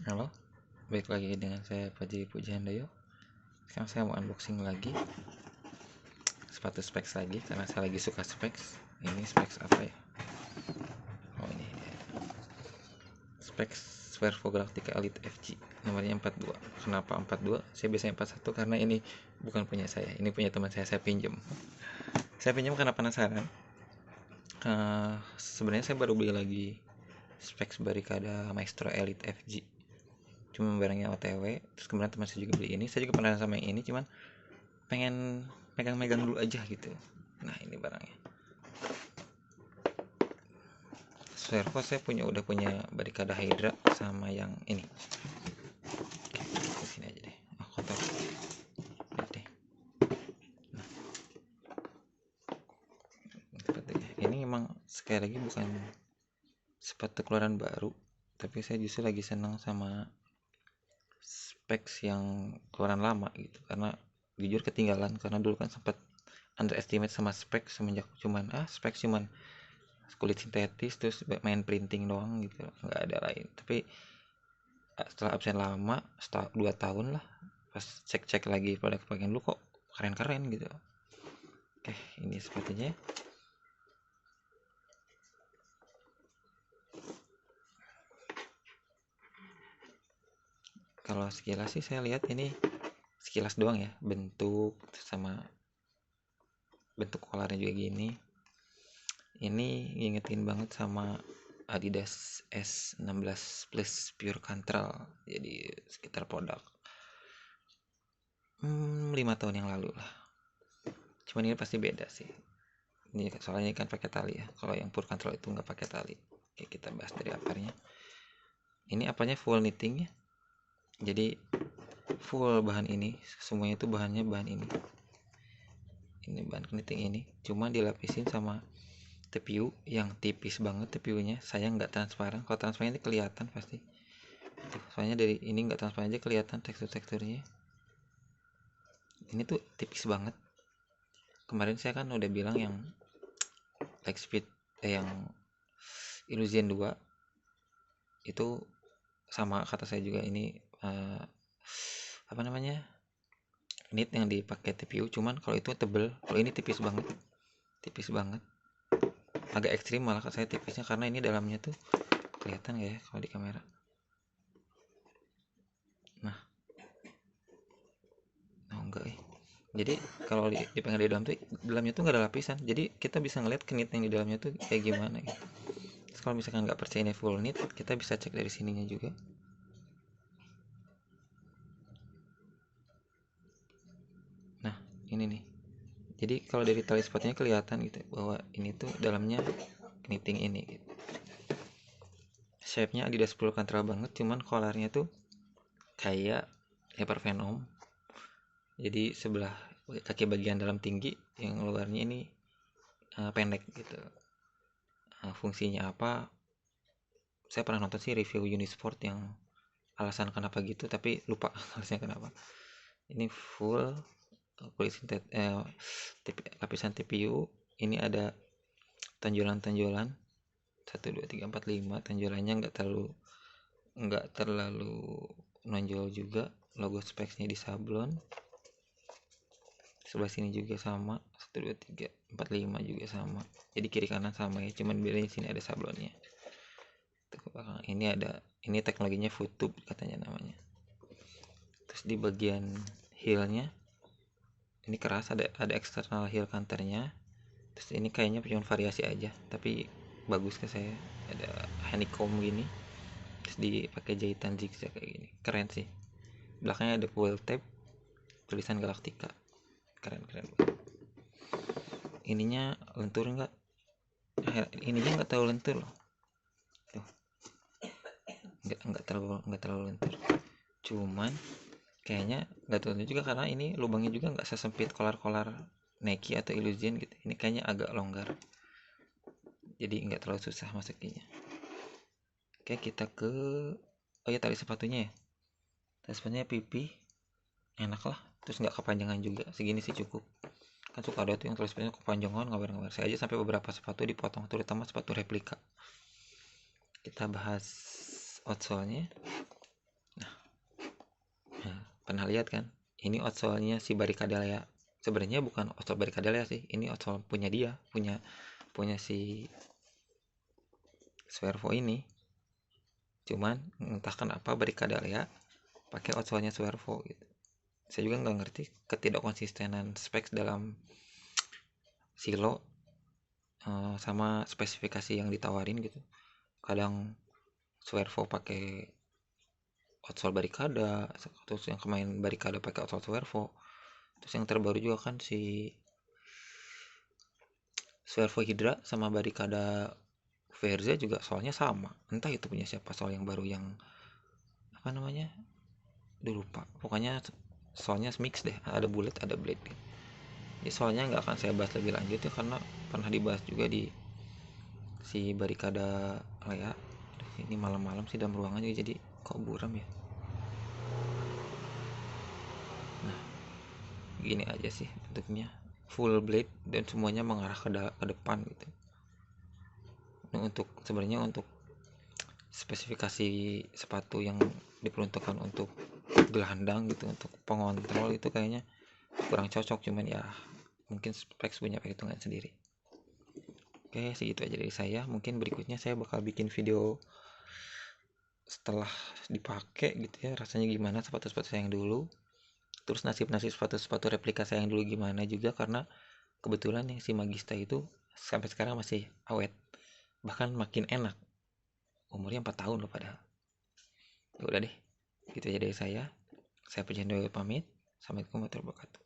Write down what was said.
Halo, balik lagi dengan saya Fajri Pujihandoyo. Sekarang saya mau unboxing lagi sepatu specs lagi karena saya lagi suka specs. Ini specs apa ya? Oh, ini dia. Specs Spervo Galactica Elite FG nomornya 42. Kenapa 42? Saya biasanya 41 karena ini bukan punya saya. Ini punya teman saya pinjam. Saya pinjam karena penasaran. Sebenarnya saya baru beli lagi specs Barricada Maestro Elite FG. Cuma barangnya OTW. Terus kemudian teman saya juga beli ini. Saya juga penasaran sama yang ini, cuman pengen megang-megang dulu aja gitu. Nah, ini barangnya. Servo saya udah punya Barricada Hydra sama yang ini. Oke, di sini aja deh. Oh, kotor. Lihat deh. Nah, sepatunya. Ini emang sekali lagi bukan sepatu keluaran baru, tapi saya justru lagi senang sama specs yang keluaran lama gitu, karena jujur ketinggalan, karena dulu kan sempat underestimate sama spek semenjak spek cuman kulit sintetis terus main printing doang gitu, nggak ada lain. Tapi setelah absen lama, setelah 2 tahun lah, pas cek-cek lagi produk bagian lu kok keren-keren gitu. Oke, ini sepatunya. Kalau sekilas sih saya lihat ini sekilas doang ya, bentuk sama bentuk kolarnya juga gini. Ini ngingetin banget sama Adidas S16 Plus Pure Cantral, jadi sekitar produk 5 tahun yang lalu lah. Cuman ini pasti beda sih. Ini soalnya kan pakai tali ya. Kalau yang Pure Cantral itu nggak pakai tali. Oke, kita bahas dari aparnya. Ini apanya full knitting ya. Jadi full bahan ini, semuanya itu bahannya bahan ini. Ini bahan knitting ini, cuma dilapisin sama TPU yang tipis banget TPU-nya. Saya nggak transparan. Kalau transparan ini kelihatan pasti. Soalnya dari ini nggak transparan aja kelihatan teksturnya. Ini tuh tipis banget. Kemarin saya kan udah bilang yang Lightspeed yang Illusion 2 itu sama kata saya juga, ini apa namanya, knit yang dipakai TPU, cuman kalau itu tebel, kalau ini tipis banget, agak ekstrim malah saya tipisnya, karena ini dalamnya tuh kelihatan gak ya kalau di kamera. Nah, enggak jadi kalau dipegang di dalamnya tuh nggak ada lapisan, jadi kita bisa ngeliat knit yang di dalamnya tuh kayak gimana gitu. Terus kalau misalkan nggak percaya ini full knit, kita bisa cek dari sininya juga. Nah, ini nih, jadi kalau dari tali sepatunya kelihatan gitu bahwa ini tuh dalamnya knitting ini gitu. Shape-nya Adidas Pure Cantral banget, cuman collarnya tuh kayak Hyper Venom. Jadi sebelah kaki bagian dalam tinggi, yang luarnya ini pendek gitu. Fungsinya apa? Saya pernah nonton sih review Unisport yang alasan kenapa gitu, tapi lupa alasannya kenapa. Ini full kulit lapisan TPU. Ini ada tonjolan-tonjolan 1 2 3 4 5. Tonjolannya nggak terlalu nonjol juga. Logo specsnya di sablon. Sebelah sini juga sama, 1 2 3 4 5 juga sama. Jadi kiri kanan sama ya, cuman bedanya sini ada sablonnya. Ini teknologinya Footube katanya namanya. Terus di bagian heelnya ini keras, ada eksternal heel counternya. Terus ini kayaknya cuma variasi aja, tapi bagus ke saya. Ada honeycomb gini, terus dipakai jahitan zigzag kayak gini, keren sih. Belakangnya ada full tape, tulisan Galactica, keren. Ininya lentur nggak? Ininya nggak terlalu lentur loh. Tuh, nggak terlalu lentur. Cuman kayaknya nggak terlalu juga, karena ini lubangnya juga nggak sesempit kolar-kolar Nike atau Illusion gitu. Ini kayaknya agak longgar, jadi nggak terlalu susah masukinya. Oke, kita ke tali sepatunya ya. Tali sepatunya pipi, enak lah. Terus nggak kepanjangan juga, segini sih cukup. Kan suka ada tuh yang tali sepatunya kepanjangan, ngabar-ngabar. Saya aja sampai beberapa sepatu dipotong, terutama sepatu replika. Kita bahas outsole-nya. pernah lihat kan, ini outsole-nya si Barrichello. Sebenarnya bukan outsole Barrichello sih, ini outsole punya dia, punya si Swervo ini. Cuman entah kenapa Barrichello pakai outsole-nya Swervo gitu. Saya juga nggak ngerti ketidakkonsistenan spek dalam silo sama spesifikasi yang ditawarin gitu. Kadang Swervo pakai outsole Barrichello, terus yang kemarin Barrichello pakai outsole Swervo. Terus yang terbaru juga kan si Swervo Hydra sama Barrichello Verza juga soalnya sama. Entah itu punya siapa soal yang baru yang apa namanya? Dulu lupa. Pokoknya soalnya mix deh, ada bullet, ada blade. Ya, soalnya nggak akan saya bahas lebih lanjut ya karena pernah dibahas juga di si Barrichello ya. Ini malam-malam sih dalam ruangan juga jadi kok buram ya. Nah, gini aja sih bentuknya, full blade dan semuanya mengarah ke depan gitu. Nah, untuk sebenarnya untuk spesifikasi sepatu yang diperuntukkan untuk gelandang gitu, untuk pengontrol itu kayaknya kurang cocok, cuman ya mungkin spek punya perhitungan sendiri. Oke, segitu aja dari saya. Mungkin berikutnya saya bakal bikin video setelah dipakai gitu ya, rasanya gimana sepatu-sepatu saya yang dulu, terus nasib-nasib sepatu-sepatu replika saya yang dulu gimana juga, karena kebetulan yang si Magista itu sampai sekarang masih awet, bahkan makin enak. Umurnya 4 tahun loh padahal. Ya udah deh, gitu aja dari saya. Saya Pujian Dewi pamit. Assalamualaikum warahmatullahi wabarakatuh.